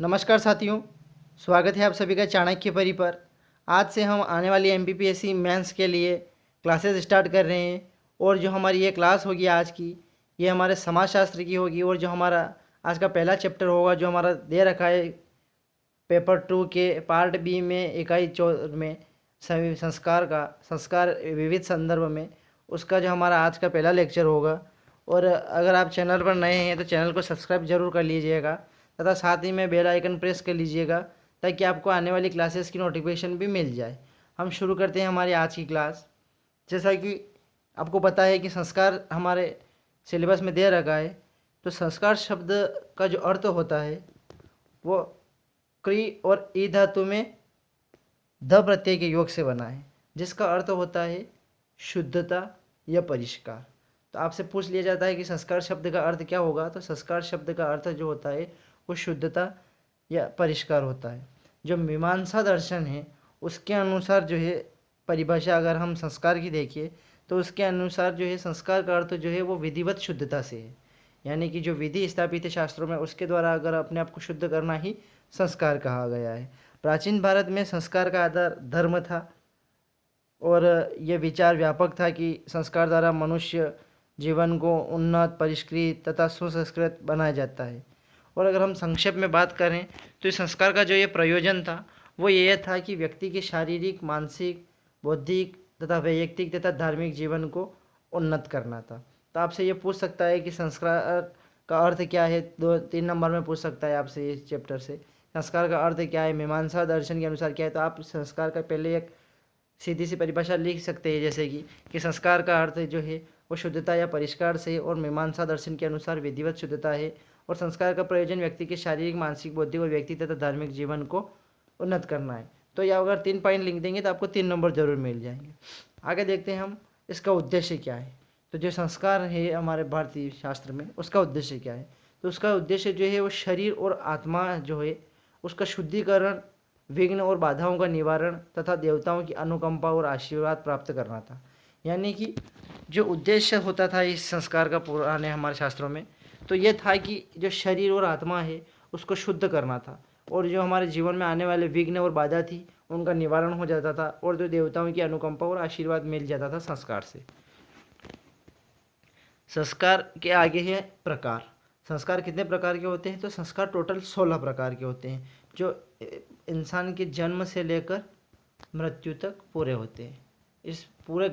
नमस्कार साथियों, स्वागत है आप सभी का चाणक्य परी पर। आज से हम आने वाली एमपीपीएससी मेंस के लिए क्लासेस स्टार्ट कर रहे हैं और जो हमारी ये क्लास होगी आज की, ये हमारे समाजशास्त्र की होगी और जो हमारा आज का पहला चैप्टर होगा जो हमारा दे रखा है पेपर 2 के पार्ट बी में इकाई 4 में सभी संस्कार विविध संदर्भ में, उसका जो हमारा आज का पहला लेक्चर होगा। और अगर आप चैनल पर नए हैं तो चैनल को सब्सक्राइब जरूर कर लीजिएगा तथा साथ ही में बेल आइकन प्रेस कर लीजिएगा ताकि आपको आने वाली क्लासेस की नोटिफिकेशन भी मिल जाए। हम शुरू करते हैं हमारी आज की क्लास। जैसा कि आपको पता है कि संस्कार हमारे सिलेबस में दे रखा है, तो संस्कार शब्द का जो अर्थ होता है वो क्री और ई धातु में ध प्रत्यय के योग से बना है, जिसका अर्थ होता है शुद्धता या परिष्कार। तो आपसे पूछ लिया जाता है कि संस्कार शब्द का अर्थ क्या होगा, तो संस्कार शब्द का अर्थ जो होता है वो शुद्धता या परिष्कार होता है। जो मीमांसा दर्शन है उसके अनुसार जो है परिभाषा अगर हम संस्कार की देखिए तो उसके अनुसार जो है संस्कार का अर्थ जो है वो विधिवत शुद्धता से है, यानी कि जो विधि स्थापित है शास्त्रों में उसके द्वारा अगर अपने आप को शुद्ध करना ही संस्कार कहा गया है। प्राचीन भारत में संस्कार का आधार धर्म था और यह विचार व्यापक था कि संस्कार द्वारा मनुष्य जीवन को उन्नत, परिष्कृत तथा सुसंस्कृत बनाया जाता है। और अगर हम संक्षेप में बात करें तो इस संस्कार का जो ये प्रयोजन था वो ये था कि व्यक्ति के शारीरिक, मानसिक, बौद्धिक तथा वैयक्तिक तथा धार्मिक जीवन को उन्नत करना था। तो आपसे ये पूछ सकता है कि संस्कार का अर्थ क्या है, 2-3 नंबर में पूछ सकता है आपसे इस चैप्टर से। संस्कार का अर्थ क्या है, मीमांसा दर्शन के अनुसार क्या है, तो आप संस्कार का पहले एक सीधी सी परिभाषा लिख सकते हैं जैसे कि संस्कार का अर्थ जो है वो शुद्धता या परिष्कार से और मीमांसा दर्शन के अनुसार विधिवत शुद्धता है। और संस्कार का प्रयोजन व्यक्ति के शारीरिक, मानसिक, बौद्धिक और व्यक्ति तथा धार्मिक जीवन को उन्नत करना है। तो ये अगर 3 पॉइंट लिख देंगे तो आपको 3 नंबर जरूर मिल जाएंगे। आगे देखते हैं हम इसका उद्देश्य क्या है। तो जो संस्कार है हमारे भारतीय शास्त्र में उसका उद्देश्य क्या है, तो उसका उद्देश्य जो है वो शरीर और आत्मा जो है उसका शुद्धिकरण, विघ्न और बाधाओं का निवारण तथा देवताओं की अनुकंपा और आशीर्वाद प्राप्त करना था। यानी कि जो उद्देश्य होता था इस संस्कार का पुराने हमारे शास्त्रों में, तो ये था कि जो शरीर और आत्मा है उसको शुद्ध करना था और जो हमारे जीवन में आने वाले विघ्न और बाधा थी उनका निवारण हो जाता था और जो देवताओं की अनुकंपा और आशीर्वाद मिल जाता था संस्कार से। संस्कार के आगे है प्रकार। संस्कार कितने प्रकार के होते हैं, तो संस्कार टोटल 16 प्रकार के होते हैं जो इंसान के जन्म से लेकर मृत्यु तक पूरे होते हैं। इस पूरे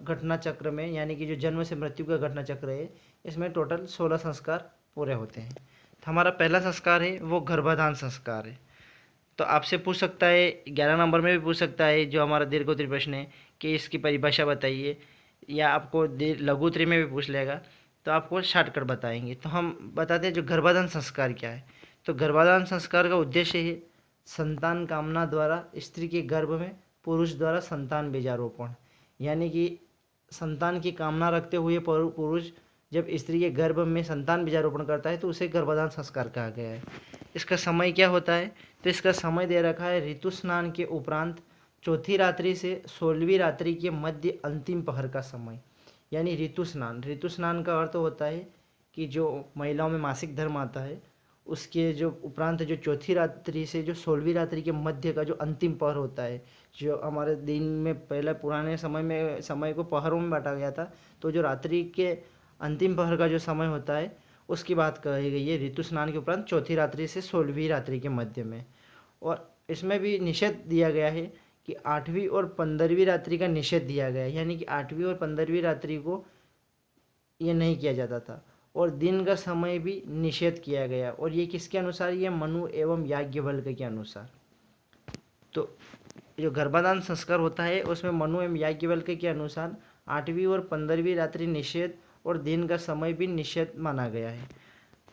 घटना चक्र में, यानी कि जो जन्म से मृत्यु का घटना चक्र है, इसमें टोटल 16 संस्कार पूरे होते हैं। तो हमारा पहला संस्कार है वो गर्भाधान संस्कार है। तो आपसे पूछ सकता है 11 नंबर में भी पूछ सकता है जो हमारा दीर्घोत्तरी प्रश्न है कि इसकी परिभाषा बताइए, या आपको लघुत्तरी में भी पूछ लेगा तो आपको शॉर्टकट बताएंगे। तो हम बताते हैं जो गर्भाधान संस्कार क्या है। तो गर्भाधान संस्कार का उद्देश्य है संतान कामना द्वारा स्त्री के गर्भ में पुरुष द्वारा संतान बीजारोपण, यानी कि संतान की कामना रखते हुए पुरुष जब स्त्री के गर्भ में संतान बीजारोपण करता है तो उसे गर्भाधान संस्कार कहा गया है। इसका समय क्या होता है, तो इसका समय दे रखा है ऋतु स्नान के उपरांत चौथी रात्रि से 16वीं रात्रि के मध्य अंतिम पहर का समय, यानी ऋतु स्नान। ऋतु स्नान का अर्थ होता है कि जो महिलाओं में मासिक धर्म आता है उसके जो उपरांत जो चौथी रात्रि से जो 16वीं रात्रि के मध्य का जो अंतिम पहर होता है, जो हमारे दिन में पहले पुराने समय में समय को पहरों में बांटा गया था, तो जो रात्रि के अंतिम पहर का जो समय होता है उसकी बात कही गई है ऋतु स्नान के उपरांत चौथी रात्रि से 16वीं रात्रि के मध्य में। और इसमें भी निषेध दिया गया है कि 8वीं और 15वीं रात्रि का निषेध दिया गया है, यानी कि 8वीं और 15वीं रात्रि को ये नहीं किया जाता था। और दिन का समय भी निषेध किया गया, और ये किसके अनुसार, ये मनु एवं याज्ञवल्क्य के अनुसार। तो जो गर्भाधान संस्कार होता है उसमें मनु एवं याज्ञवल्क्य के अनुसार 8वीं और 15वीं रात्रि निषेध और दिन का समय भी निषेध माना गया है।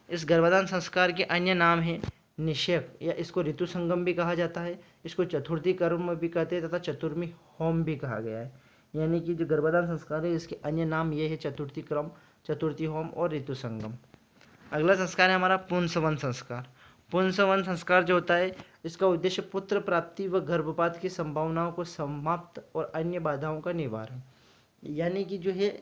इस गर्भाधान संस्कार के अन्य नाम हैं निषेक, या इसको ऋतु संगम भी कहा जाता है, इसको चतुर्थी कर्म भी कहते हैं तथा चतुर्थी होम भी कहा गया है। यानी कि जो गर्भाधान संस्कार है इसके अन्य नाम ये है चतुर्थी क्रम, चतुर्थी होम और ऋतु संगम। अगला संस्कार है हमारा पुंसवन संस्कार। पुंसवन संस्कार जो होता है इसका उद्देश्य पुत्र प्राप्ति व गर्भपात की संभावनाओं को समाप्त और अन्य बाधाओं का निवारण। यानी कि जो है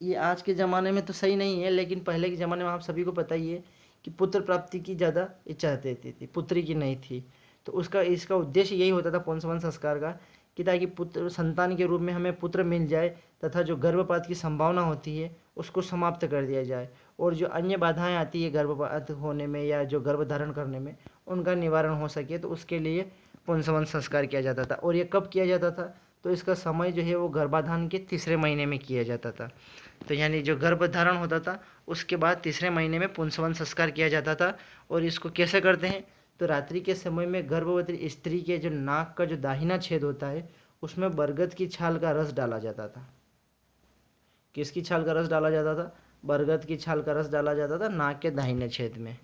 ये आज के ज़माने में तो सही नहीं है, लेकिन पहले के ज़माने में आप सभी को पता ही है कि पुत्र प्राप्ति की ज़्यादा इच्छा रहती थी, पुत्री की नहीं थी। तो इसका उद्देश्य यही होता था पुंसवन संस्कार का, कि ताकि पुत्र संतान के रूप में हमें पुत्र मिल जाए तथा जो गर्भपात की संभावना होती है उसको समाप्त कर दिया जाए, और जो अन्य बाधाएं आती है गर्भपात होने में या जो गर्भ धारण करने में उनका निवारण हो सके, तो उसके लिए पुंसवन संस्कार किया जाता था। और ये कब किया जाता था? तो इसका समय जो है वो गर्भाधान के तीसरे महीने में किया जाता था। तो यानी जो गर्भधारण होता था उसके बाद तीसरे महीने में पुंसवन संस्कार किया जाता था। और इसको कैसे करते हैं? तो रात्रि के समय में गर्भवती स्त्री के जो नाक का जो दाहिना छेद होता है उसमें बरगद की छाल का रस डाला जाता था। किसकी छाल का रस डाला जाता था? बरगद की छाल का रस डाला जाता था नाक के दाहिने छेद में।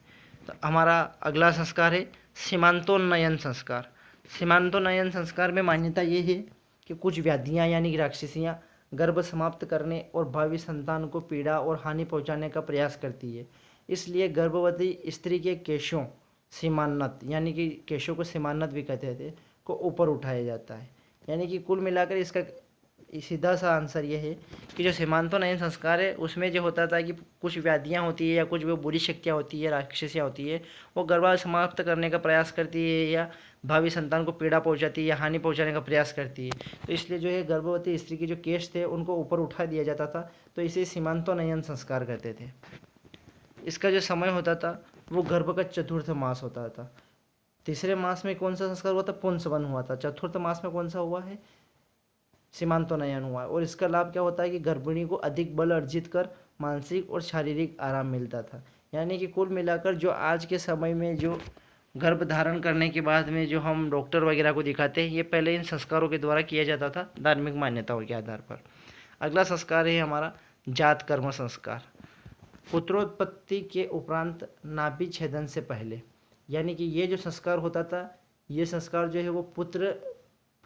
तो हमारा अगला संस्कार है सीमांतोन्नयन संस्कार। सीमांतोन्नयन संस्कार में मान्यता ये है कि कुछ व्याधियाँ यानी कि राक्षसियाँ गर्भ समाप्त करने और भावी संतान को पीड़ा और हानि पहुंचाने का प्रयास करती है। इसलिए गर्भवती स्त्री के केशों, सीमान्नत यानी कि केशों को सीमान्नत भी कहते थे, को ऊपर उठाया जाता है। यानी कि कुल मिलाकर इसका सीधा सा आंसर ये है कि जो सीमांतोन्नयन संस्कार है उसमें जो होता था कि कुछ व्याधियाँ होती है या कुछ वो बुरी शक्तियाँ होती है, राक्षसियाँ होती है, वो गर्भ समाप्त करने का प्रयास करती है या भावी संतान को पीड़ा पहुंचाती है या हानि पहुंचाने का प्रयास करती है। तो इसलिए जो है गर्भवती स्त्री के जो केश थे उनको ऊपर उठा दिया जाता था, तो इसे सीमांतोन्नयन संस्कार कहते थे। इसका जो समय होता था वो गर्भ का चतुर्थ मास होता था। तीसरे मास में कौन सा संस्कार हुआ था? पुंसवन हुआ था। चतुर्थ मास में कौन सा हुआ है? सीमांतोन्नयन हुआ। और इसका लाभ क्या होता है कि गर्भिणी को अधिक बल अर्जित कर मानसिक और शारीरिक आराम मिलता था। यानी कि कुल मिलाकर जो आज के समय में जो गर्भ धारण करने के बाद में जो हम डॉक्टर वगैरह को दिखाते हैं, ये पहले इन संस्कारों के द्वारा किया जाता था धार्मिक मान्यताओं के आधार पर। अगला संस्कार है हमारा जात कर्म संस्कार। पुत्रोत्पत्ति के उपरांत नाभि छेदन से पहले, यानी कि ये जो संस्कार होता था, ये संस्कार जो है वो पुत्र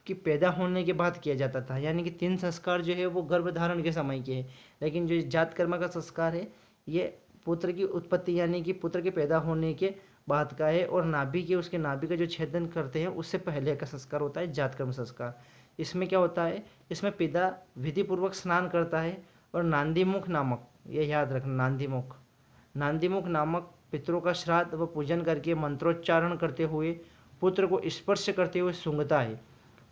की पैदा होने के बाद किया जाता था। यानी कि 3 संस्कार जो है वो गर्भधारण के समय के हैं, लेकिन जो जात कर्म का संस्कार है ये पुत्र की उत्पत्ति यानी कि पुत्र के पैदा होने के बाद का है, और उसके नाभि का जो छेदन करते हैं उससे पहले का संस्कार होता है जात कर्म संस्कार। इसमें क्या होता है? इसमें पिता विधिपूर्वक स्नान करता है और नांदीमुख नामक, ये याद रखना, नांदीमुख नामक पितरों का श्राद्ध व पूजन करके मंत्रोच्चारण करते हुए पुत्र को स्पर्श करते हुए सूंघता है।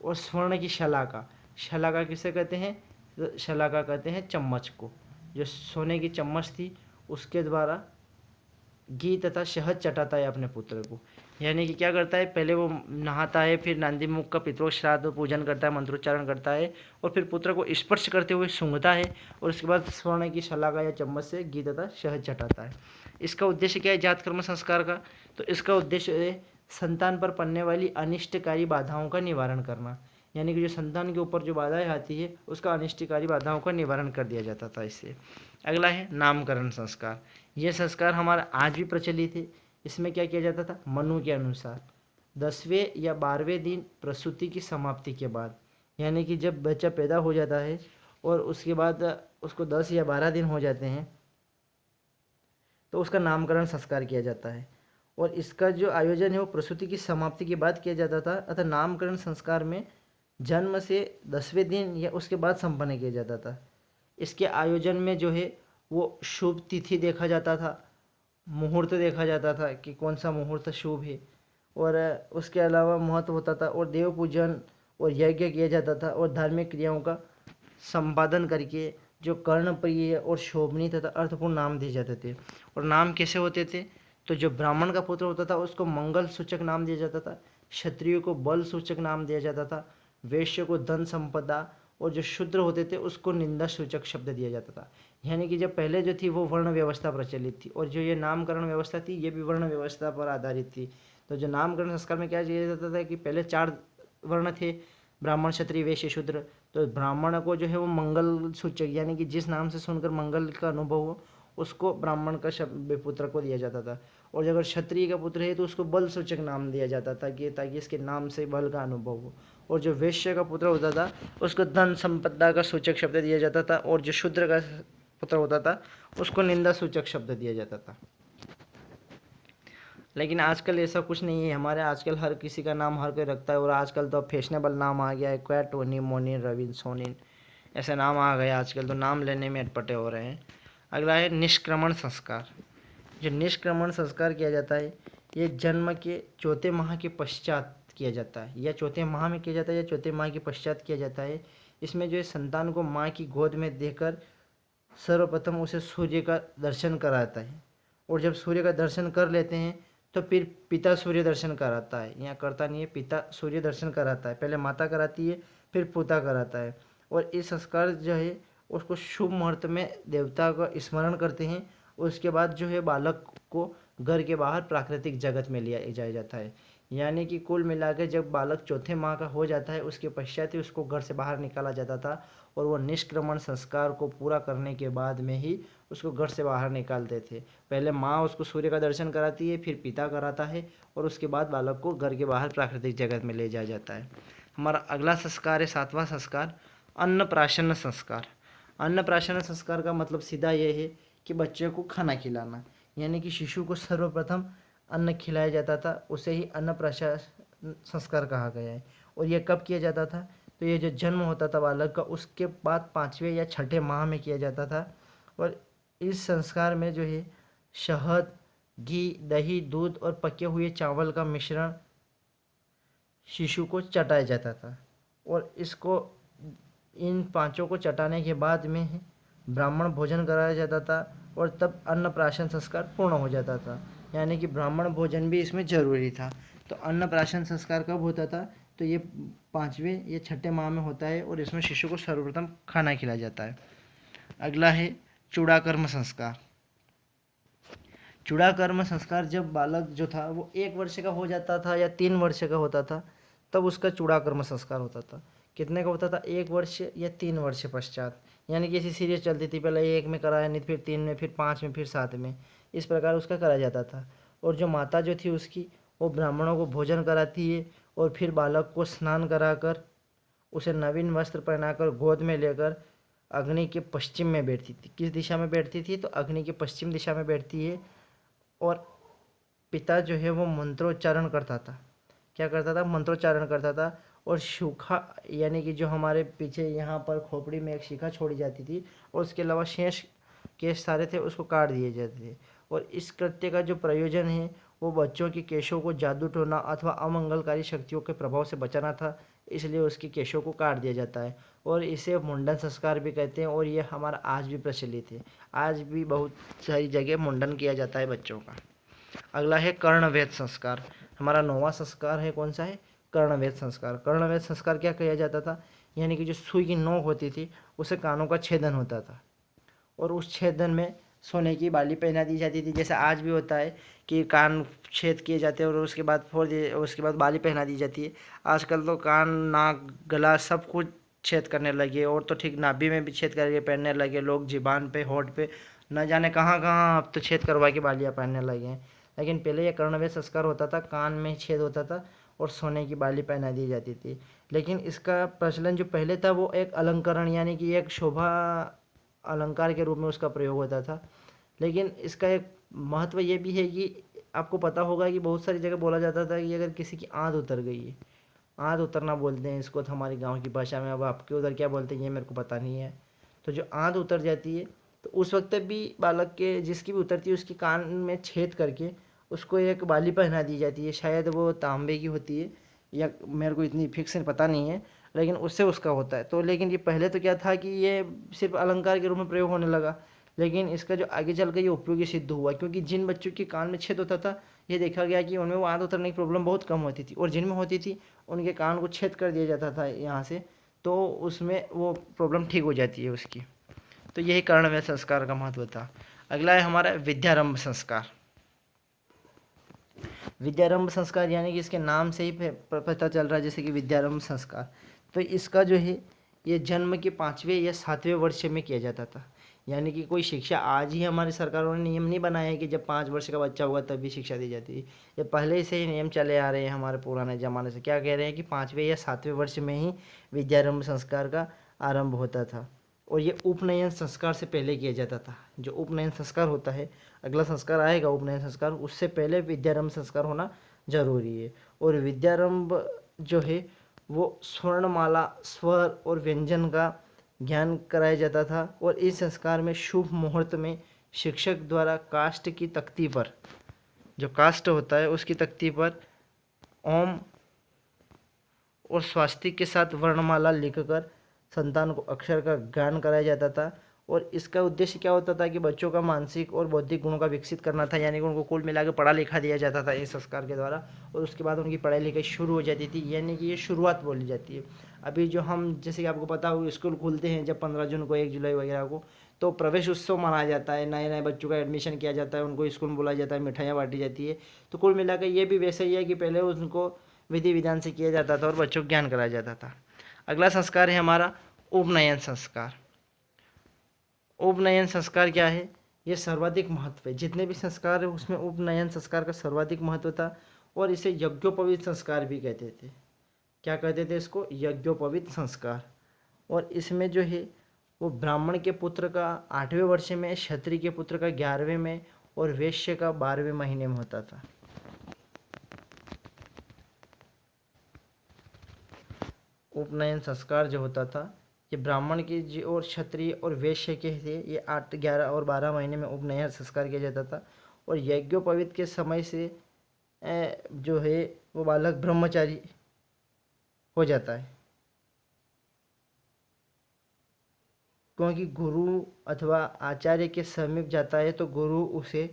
और स्वर्ण की शलाका किसे कहते हैं? तो शलाका कहते हैं चम्मच को, जो सोने की चम्मच थी उसके द्वारा घी तथा शहद चटाता है अपने पुत्र को। यानी कि क्या करता है? पहले वो नहाता है, फिर नांदीमुख का पितरों श्राद्ध पूजन करता है, मंत्रोच्चारण करता है, और फिर पुत्र को स्पर्श करते हुए सूंघता है, और उसके बाद स्वर्ण की शलाका या चम्मच से घी तथा शहद चटाता है। इसका उद्देश्य क्या है जात कर्म संस्कार का? तो इसका उद्देश्य है संतान पर पड़ने वाली अनिष्टकारी बाधाओं का निवारण करना। यानी कि जो संतान के ऊपर जो बाधाएं आती है उसका अनिष्टकारी बाधाओं का निवारण कर दिया जाता था इससे। अगला है नामकरण संस्कार। यह संस्कार हमारा आज भी प्रचलित है। इसमें क्या किया जाता था? मनु के अनुसार 10वें या 12वें दिन प्रसूति की समाप्ति के बाद, यानी कि जब बच्चा पैदा हो जाता है और उसके बाद उसको 10 या 12 दिन हो जाते हैं तो उसका नामकरण संस्कार किया जाता है। और इसका जो आयोजन है वो प्रसूति की समाप्ति के बाद किया जाता था, अतः नामकरण संस्कार में जन्म से 10वें दिन या उसके बाद संपन्न किया जाता था। इसके आयोजन में जो है वो शुभ तिथि देखा जाता था, मुहूर्त देखा जाता था कि कौन सा मुहूर्त शुभ है, और उसके अलावा महत्व होता था, और देव पूजन और यज्ञ किया जाता था, और धार्मिक क्रियाओं का संपादन करके जो कर्णप्रिय और शोभनीय तथा अर्थपूर्ण नाम दिए जाते थे। और नाम कैसे होते थे? तो जो ब्राह्मण का पुत्र होता था उसको मंगल सूचक नाम दिया जाता था, क्षत्रिय को बल सूचक नाम दिया जाता था, वैश्य को धन संपदा, और जो शूद्र होते थे उसको निंदा सूचक शब्द दिया जाता था। यानी कि जब पहले जो थी वो वर्ण व्यवस्था प्रचलित थी, और जो ये नामकरण व्यवस्था थी ये भी वर्ण व्यवस्था पर आधारित थी। तो जो नामकरण संस्कार में क्या किया जाता था कि पहले 4 वर्ण थे, ब्राह्मण, क्षत्रिय, वैश्य, शूद्र। तो ब्राह्मण को जो है वो मंगल सूचक यानी कि जिस नाम से सुनकर मंगल का अनुभव हो उसको ब्राह्मण का शब्द पुत्र को दिया जाता था। और अगर क्षत्रिय का पुत्र है तो उसको बल सूचक नाम दिया जाता था कि ताकि इसके नाम से बल का अनुभव हो। और जो वैश्य का पुत्र होता था उसको धन संपदा का सूचक शब्द दिया जाता था, और जो शूद्र का पुत्र होता था उसको निंदा सूचक शब्द दिया जाता था। लेकिन आजकल ऐसा कुछ नहीं है हमारे, आजकल हर किसी का नाम हर कोई रखता है, और आजकल तो फैशनेबल नाम आ गया है, क्वैट, टोनी, मोनिन, रविन, सोनिन, ऐसे नाम आ गए आजकल, तो नाम लेने में अटपटे हो रहे हैं। अगला है निष्क्रमण संस्कार। जो निष्क्रमण संस्कार किया जाता है ये जन्म के चौथे माह के पश्चात किया जाता है, या चौथे माह में किया जाता है या चौथे माह के पश्चात किया जाता है। इसमें जो है संतान को माँ की गोद में देकर सर्वप्रथम उसे सूर्य का दर्शन कराता है, और जब सूर्य का दर्शन कर लेते हैं तो फिर पिता सूर्य दर्शन कराता है, यहाँ करता नहीं है, पिता सूर्य दर्शन कराता है। पहले माता कराती है, फिर पिता कराता है। और इस संस्कार जो है उसको शुभ मुहूर्त में देवता का स्मरण करते हैं। उसके बाद जो है बालक को घर के बाहर प्राकृतिक जगत में लिया जाया जाता है। यानी कि कुल मिलाकर जब बालक चौथे माह का हो जाता है उसके पश्चात ही उसको घर से बाहर निकाला जाता था, और वो निष्क्रमण संस्कार को पूरा करने के बाद में ही उसको घर से बाहर निकालते थे। पहले माँ उसको सूर्य का दर्शन कराती है, फिर पिता कराता है, और उसके बाद बालक को घर के बाहर प्राकृतिक जगत में ले जाया जाता है। हमारा अगला संस्कार है 7वां संस्कार, अन्नप्राशन संस्कार। अन्नप्राशन संस्कार का मतलब सीधा ये है कि बच्चे को खाना खिलाना, यानी कि शिशु को सर्वप्रथम अन्न खिलाया जाता था, उसे ही अन्नप्राशन संस्कार कहा गया है। और यह कब किया जाता था? तो ये जो जन्म होता था बालक का उसके बाद 5वें या 6ठे माह में किया जाता था। और इस संस्कार में जो है शहद, घी, दही, दूध और पके हुए चावल का मिश्रण शिशु को चटाया जाता था, और इसको इन पांचों को चटाने के बाद में ब्राह्मण भोजन कराया जाता था, और तब अन्नप्राशन संस्कार पूर्ण हो जाता था। यानी कि ब्राह्मण भोजन भी इसमें जरूरी था। तो अन्नप्राशन संस्कार कब होता था? तो ये 5वें या 6ठे माह में होता है, और इसमें शिशु को सर्वप्रथम खाना खिलाया जाता है। अगला है चूड़ाकर्म संस्कार। चूड़ाकर्म संस्कार जब बालक जो था वो 1 वर्ष का हो जाता था या 3 वर्ष का होता था, तब उसका चूड़ाकर्म संस्कार होता था। कितने का होता था? 1 वर्ष या 3 वर्ष पश्चात। यानी कि ऐसी सीरीज चलती थी, पहले 1 में कराया, नहीं फिर 3 में, फिर 5 में, फिर 7 में, इस प्रकार उसका कराया जाता था। और जो माता जो थी उसकी, वो ब्राह्मणों को भोजन कराती है, और फिर बालक को स्नान कराकर उसे नवीन वस्त्र पहनाकर गोद में लेकर अग्नि के पश्चिम में बैठती थी। किस दिशा में बैठती थी? तो अग्नि के पश्चिम दिशा में बैठती है। और पिता जो है वो मंत्रोच्चारण करता था। क्या करता था? मंत्रोच्चारण करता था। और सूखा, यानी कि जो हमारे पीछे यहाँ पर खोपड़ी में एक शिखा छोड़ी जाती थी, और उसके अलावा शेष केश सारे थे उसको काट दिए जाते थे। और इस कृत्य का जो प्रयोजन है वो बच्चों के केशों को जादू टोना अथवा अमंगलकारी शक्तियों के प्रभाव से बचाना था, इसलिए उसके केशों को काट दिया जाता है। और इसे मुंडन संस्कार भी कहते हैं, और ये हमारा आज भी प्रचलित है। आज भी बहुत सारी जगह मुंडन किया जाता है बच्चों का। अगला है कर्णवेद संस्कार। हमारा 9वां संस्कार है, कौन सा है? कर्णवेद संस्कार। कर्णवेद संस्कार क्या किया जाता था? यानी कि जो सुई की नोक होती थी उसे कानों का छेदन होता था, और उस छेदन में सोने की बाली पहना दी जाती थी। जैसे आज भी होता है कि कान छेद किए जाते हैं और उसके बाद फोड़ दिए, उसके बाद बाली पहना दी जाती है। आजकल तो कान, नाक, गला सब कुछ छेद करने लगे, और तो ठीक नाभि में भी छेद करके पहनने लगे लोग, जीबान पे, होठ पे, न जाने कहाँ कहाँ अब तो छेद करवा के बालियाँ पहनने लगे हैं। लेकिन पहले यह कर्णवेद संस्कार होता था, कान में छेद होता था और सोने की बाली पहना दी जाती थी। लेकिन इसका प्रचलन जो पहले था वो एक अलंकरण, यानी कि एक शोभा अलंकार के रूप में उसका प्रयोग होता था। लेकिन इसका एक महत्व ये भी है कि आपको पता होगा कि बहुत सारी जगह बोला जाता था कि अगर किसी की आंत उतर गई है, आंत उतरना बोलते हैं इसको तो हमारी गांव की भाषा में, अब आपके उधर क्या बोलते हैं ये मेरे को पता नहीं है। तो जो आंत उतर जाती है तो उस वक्त भी बालक के, जिसकी भी उतरती है, उसके कान में छेद करके उसको एक बाली पहना दी जाती है। शायद वो तांबे की होती है, या मेरे को इतनी फिक्स पता नहीं है, लेकिन उससे उसका होता है। तो लेकिन ये पहले तो क्या था कि ये सिर्फ अलंकार के रूप में प्रयोग होने लगा, लेकिन इसका जो आगे चल कर ये उपयोगी सिद्ध हुआ, क्योंकि जिन बच्चों के कान में छेद होता था ये देखा गया कि उनमें वो आंत उतरने की प्रॉब्लम बहुत कम होती थी, और जिनमें होती थी उनके कान को छेद कर दिया जाता था यहाँ से, तो उसमें वो प्रॉब्लम ठीक हो जाती है उसकी। तो यही कर्णवेद संस्कार का महत्व था। अगला है हमारा विद्यारंभ संस्कार। विद्यारंभ संस्कार यानी कि इसके नाम से ही पता चल रहा है जैसे कि विद्यारंभ संस्कार। तो इसका जो है ये जन्म के 5वें या 7वें वर्ष में किया जाता था। यानी कि कोई शिक्षा आज ही हमारी सरकारों ने नियम नहीं बनाया है कि जब 5 वर्ष का बच्चा होगा तभी शिक्षा दी जाती है। ये पहले से ही नियम चले आ रहे हैं हमारे पुराने ज़माने से। क्या कह रहे हैं कि 5वें या 7वें वर्ष में ही विद्यारंभ संस्कार का आरंभ होता था, और ये उपनयन संस्कार से पहले किया जाता था। जो उपनयन संस्कार होता है, अगला संस्कार आएगा उपनयन संस्कार, उससे पहले विद्यारंभ संस्कार होना जरूरी है। और विद्यारंभ जो है वो स्वर्णमाला, स्वर और व्यंजन का ज्ञान कराया जाता था, और इस संस्कार में शुभ मुहूर्त में शिक्षक द्वारा कास्ट की तख्ती पर, जो कास्ट होता है उसकी तख्ती पर ओम और स्वास्तिक के साथ वर्णमाला लिखकर संतान को अक्षर का ज्ञान कराया जाता था। और इसका उद्देश्य क्या होता था कि बच्चों का मानसिक और बौद्धिक गुणों का विकसित करना था, यानी कि उनको कुल मिला के पढ़ा लिखा दिया जाता था इस संस्कार के द्वारा। और उसके बाद उनकी पढ़ाई लिखाई शुरू हो जाती थी, यानी कि ये शुरुआत बोली जाती है। अभी जो हम, जैसे कि आपको पता हो, स्कूल खुलते हैं जब 15 जून को, 1 जुलाई वगैरह को, तो प्रवेश उत्सव मनाया जाता है, नए नए बच्चों का एडमिशन किया जाता है, उनको स्कूल में बुलाया जाता है, मिठाइयाँ बांटी जाती है। तो कुल मिलाकर ये भी वैसा ही है कि पहले उनको विधि विधान से किया जाता था और बच्चों को ज्ञान कराया जाता था। अगला संस्कार है हमारा उपनयन संस्कार। उपनयन संस्कार क्या है? ये सर्वाधिक महत्व है, जितने भी संस्कार है उसमें उपनयन संस्कार का सर्वाधिक महत्व था। और इसे यज्ञोपवीत संस्कार भी कहते थे। क्या कहते थे इसको? यज्ञोपवीत संस्कार। और इसमें जो है वो ब्राह्मण के पुत्र का 8वें वर्ष में, क्षत्रिय के पुत्र का 11वें में और वैश्य का 12वें महीने में होता था। उपनयन संस्कार जो होता था ये ब्राह्मण के जो और क्षत्रिय और वैश्य के थे, ये 8, 11 और 12 महीने में उपनयन संस्कार किया जाता था। और यज्ञोपवीत के समय से जो है वो बालक ब्रह्मचारी हो जाता है, क्योंकि गुरु अथवा आचार्य के समीप जाता है तो गुरु उसे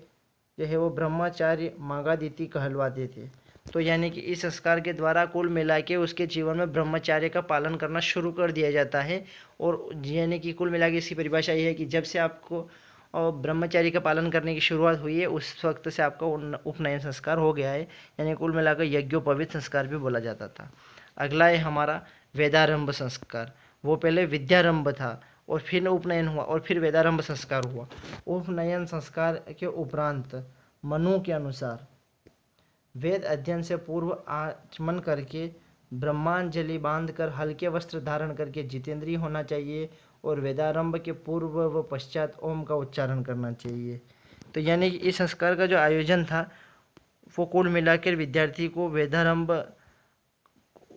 जो है वो ब्रह्मचार्य मागादिति कहलवाते थे। तो यानी कि इस संस्कार के द्वारा कुल मिला के उसके जीवन में ब्रह्मचार्य का पालन करना शुरू कर दिया जाता है। और यानी कि कुल मिला के इसकी परिभाषा ये है कि जब से आपको ब्रह्मचार्य का पालन करने की शुरुआत हुई है उस वक्त से आपका उपनयन संस्कार हो गया है, यानी कुल मिलाकर यज्ञोपवीत संस्कार भी बोला जाता था। अगला है हमारा वेदारंभ संस्कार। वो पहले विद्यारंभ था और फिर उपनयन हुआ और फिर वेदारंभ संस्कार हुआ। उपनयन संस्कार के उपरांत मनु के अनुसार वेद अध्ययन से पूर्व आचमन करके ब्रह्मांजलि बांधकर हल्के वस्त्र धारण करके जितेंद्रिय होना चाहिए और वेदारंभ के पूर्व व पश्चात ओम का उच्चारण करना चाहिए। तो यानी कि इस संस्कार का जो आयोजन था वो कुल मिलाकर विद्यार्थी को वेदारंभ,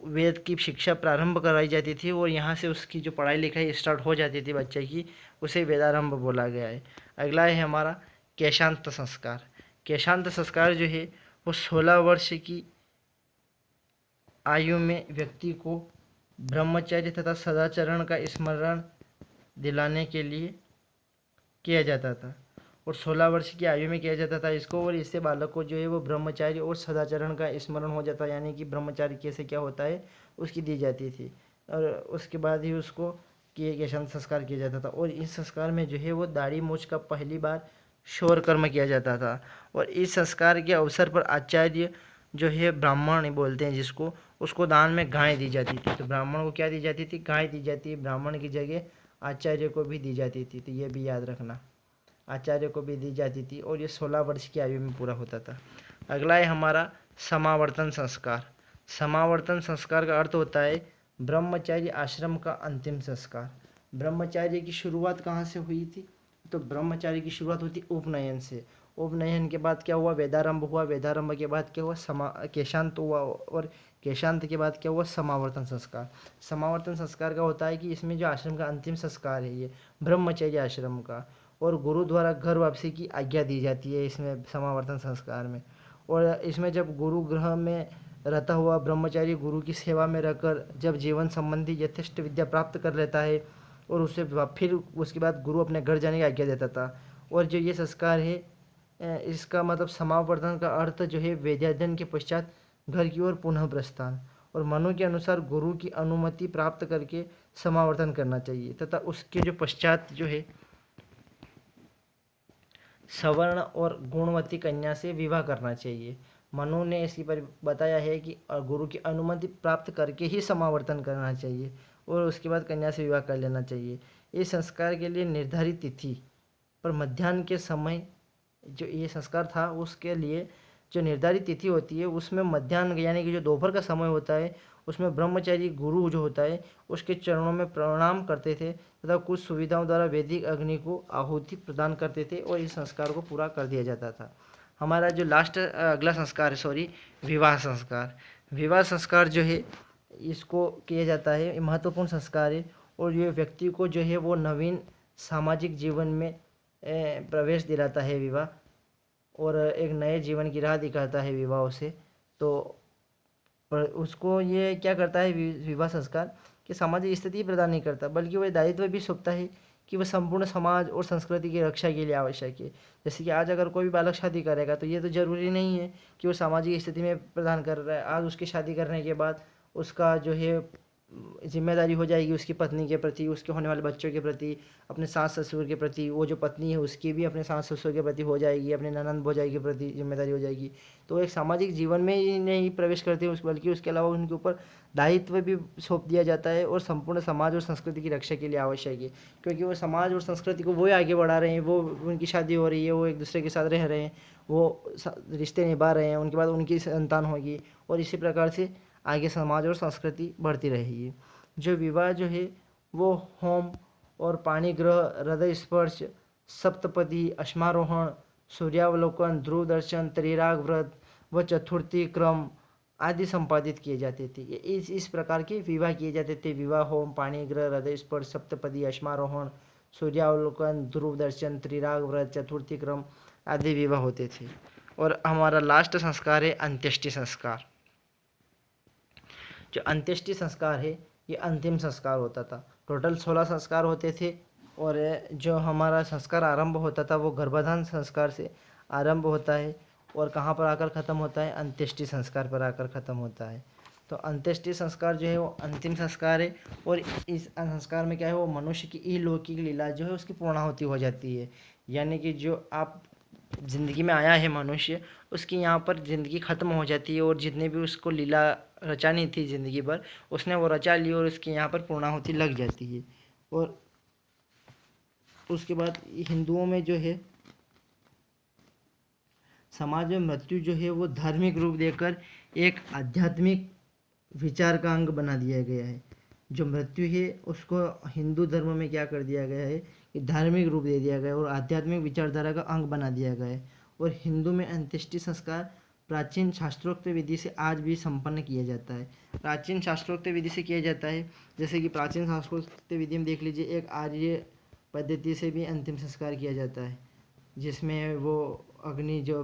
वेद की शिक्षा प्रारंभ कराई जाती थी और यहाँ से उसकी जो पढ़ाई लिखाई स्टार्ट हो जाती थी बच्चे की, उसे वेदारंभ बोला गया है। अगला है हमारा केशांत संस्कार। केशांत संस्कार जो है वो 16 वर्ष की आयु में व्यक्ति को ब्रह्मचर्य तथा सदाचरण का स्मरण दिलाने के लिए किया जाता था। और 16 वर्ष की आयु में किया जाता था इसको, और इससे बालक को जो है वो ब्रह्मचार्य और सदाचरण का स्मरण हो जाता है, यानी कि ब्रह्मचार्य कैसे क्या होता है उसकी दी जाती थी। और उसके बाद ही उसको केशांत संस्कार किया जाता था। और इस संस्कार में जो है वो दाढ़ी मूछ का पहली बार शौर कर्म किया जाता था। और इस संस्कार के अवसर पर आचार्य जो है ब्राह्मण बोलते हैं जिसको, उसको दान में गाय दी जाती थी। तो ब्राह्मण को क्या दी जाती थी? गाय दी जाती है। ब्राह्मण की जगह आचार्य को भी दी जाती थी, तो ये भी याद रखना, आचार्य को भी दी जाती थी। और ये 16 वर्ष की आयु में पूरा होता था। अगला है हमारा समावर्तन संस्कार। समावर्तन संस्कार का अर्थ होता है ब्रह्मचार्य आश्रम का अंतिम संस्कार। ब्रह्मचार्य की शुरुआत कहाँ से हुई थी? तो ब्रह्मचार्य की शुरुआत हुई थी उपनयन से। उपनयन के बाद क्या हुआ? वेदारंभ हुआ। वेदारंभ के बाद क्या हुआ? केशांत हुआ। और केशांत के बाद क्या हुआ? समावर्तन संस्कार। समावर्तन संस्कार का होता है कि इसमें जो आश्रम का अंतिम संस्कार है ये ब्रह्मचर्य आश्रम का, और गुरु द्वारा घर वापसी की आज्ञा दी जाती है इसमें समावर्तन संस्कार में। और इसमें जब गुरु गृह में रहता हुआ ब्रह्मचारी गुरु की सेवा में रहकर जब जीवन संबंधी यथेष्ट विद्या प्राप्त कर लेता है और उससे फिर उसके बाद गुरु अपने घर जाने की आज्ञा देता था। और जो ये संस्कार है इसका मतलब समावर्तन का अर्थ जो है वेदाध्ययन के पश्चात घर की ओर पुनः प्रस्थान। और मनु के अनुसार गुरु की अनुमति प्राप्त करके समावर्तन करना चाहिए तथा उसके जो पश्चात जो है सवर्ण और गुणवती कन्या से विवाह करना चाहिए। मनु ने इसी पर बताया है कि गुरु की अनुमति प्राप्त करके ही समावर्तन करना चाहिए और उसके बाद कन्या से विवाह कर लेना चाहिए। इस संस्कार के लिए निर्धारित तिथि पर मध्याह्न के समय जो ये संस्कार था उसके लिए जो निर्धारित तिथि होती है उसमें मध्याह्न यानी कि जो दोपहर का समय होता है उसमें ब्रह्मचारी गुरु जो होता है उसके चरणों में प्रणाम करते थे तथा कुछ सुविधाओं द्वारा वैदिक अग्नि को आहुति प्रदान करते थे और इस संस्कार को पूरा कर दिया जाता था। हमारा जो लास्ट अगला संस्कार है विवाह संस्कार। विवाह संस्कार जो है इसको किया जाता है, महत्वपूर्ण संस्कार है और ये व्यक्ति को जो है वो नवीन सामाजिक जीवन में प्रवेश दिलाता है विवाह, और एक नए जीवन की राह दिखाता है विवाह उसे। तो पर उसको ये क्या करता है विवाह संस्कार, कि सामाजिक स्थिति प्रदान नहीं करता, बल्कि वह दायित्व भी सौंपता है कि वह संपूर्ण समाज और संस्कृति की रक्षा के लिए आवश्यक है। जैसे कि आज अगर कोई भी बालक शादी करेगा तो ये तो ज़रूरी नहीं है कि वो सामाजिक स्थिति में प्रदान कर रहा है। आज उसकी शादी करने के बाद उसका जो है जिम्मेदारी हो जाएगी उसकी पत्नी के प्रति, उसके होने वाले बच्चों के प्रति, अपने सास ससुर के प्रति। वो जो पत्नी है उसकी भी अपने सास ससुर के प्रति हो जाएगी, अपने ननंद भौजाई के प्रति जिम्मेदारी हो जाएगी। तो एक सामाजिक जीवन में ही नहीं प्रवेश करते उस, बल्कि उसके अलावा उनके ऊपर दायित्व भी सौंप दिया जाता है, और संपूर्ण समाज और संस्कृति की रक्षा के लिए आवश्यक है। क्योंकि वो समाज और संस्कृति को वो आगे बढ़ा रहे हैं, वो उनकी शादी हो रही है, वो एक दूसरे के साथ रह रहे हैं, वो रिश्ते निभा रहे हैं, उनके बाद उनकी संतान होगी, और इसी प्रकार से आगे समाज और संस्कृति बढ़ती रहेगी। जो विवाह जो है वो होम और पाणी ग्रह, हृदय स्पर्श, सप्तपदी, अश्मारोहण, सूर्यावलोकन, ध्रुव दर्शन, त्रिराग व्रत व चतुर्थी क्रम आदि संपादित किए जाते थे। ये इस प्रकार के विवाह किए जाते थे। विवाह होम, पाणी ग्रह, हृदय स्पर्श, सप्तपदी, अश्मारोहण, सूर्यावलोकन, ध्रुव दर्शन, त्रिराग व्रत, चतुर्थी क्रम आदि विवाह होते थे। और हमारा लास्ट संस्कार है अंत्येष्टि संस्कार। जो अंत्येष्टि संस्कार है ये अंतिम संस्कार होता था। टोटल 16 संस्कार होते थे, और जो हमारा संस्कार आरंभ होता था वो गर्भाधान संस्कार से आरंभ होता है, और कहाँ पर आकर ख़त्म होता है, अंत्येष्टि संस्कार पर आकर ख़त्म होता है। तो अंत्येष्टि संस्कार जो है वो अंतिम संस्कार है, और इस संस्कार में क्या है, वो मनुष्य की अलौकिक लीला जो है उसकी पूर्णाहुति हो जाती है। यानी कि जो आप ज़िंदगी में आया है मनुष्य, उसकी यहाँ पर ज़िंदगी ख़त्म हो जाती है, और जितने भी उसको लीला रचानी थी ज़िंदगी भर उसने वो रचा ली, और उसकी यहाँ पर पूर्णाहुति लग जाती है। और उसके बाद हिंदुओं में जो है समाज में मृत्यु जो है वो धार्मिक रूप देकर एक आध्यात्मिक विचार का अंग बना दिया गया है। जो मृत्यु है उसको हिंदू धर्म में क्या कर दिया गया है कि धार्मिक रूप दे दिया गया है, और आध्यात्मिक विचारधारा का अंग बना दिया गया है। और हिंदू में अंत्येष्टि संस्कार प्राचीन शास्त्रोक्त विधि से आज भी संपन्न किया जाता है। प्राचीन शास्त्रोक्त विधि से किया जाता है, जैसे कि प्राचीन शास्त्रोक्त विधि में देख लीजिए, एक आर्य पद्धति से भी अंतिम संस्कार किया जाता है, जिसमें वो अग्नि जो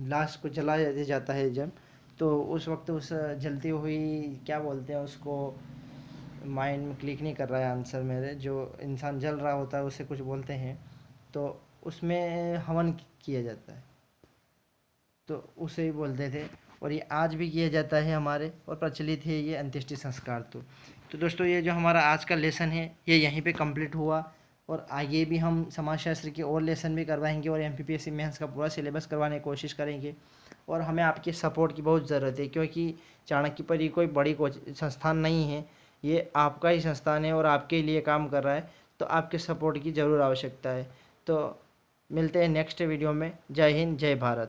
लाश को जलाया जाता है जब, तो उस वक्त उस जलती हुई क्या बोलते हैं उसको, माइंड में क्लिक नहीं कर रहा है आंसर मेरे, जो इंसान जल रहा होता है उसे कुछ बोलते हैं, तो उसमें हवन किया जाता है, तो उसे ही बोलते थे। और ये आज भी किया जाता है हमारे, और प्रचलित है ये अंत्येष्टि संस्कार। तो दोस्तों ये जो हमारा आज का लेसन है ये यहीं पे कंप्लीट हुआ, और आगे भी हम समाजशास्त्र के और लेसन भी करवाएंगे, और एमपीपीएससी मेंस का पूरा सिलेबस करवाने की कोशिश करेंगे। और हमें आपके सपोर्ट की बहुत ज़रूरत है, क्योंकि चाणक्य परी कोई बड़ी संस्थान नहीं है, ये आपका ही संस्थान है और आपके लिए काम कर रहा है, तो आपके सपोर्ट की ज़रूर आवश्यकता है। तो मिलते हैं नेक्स्ट वीडियो में। जय हिंद, जय भारत।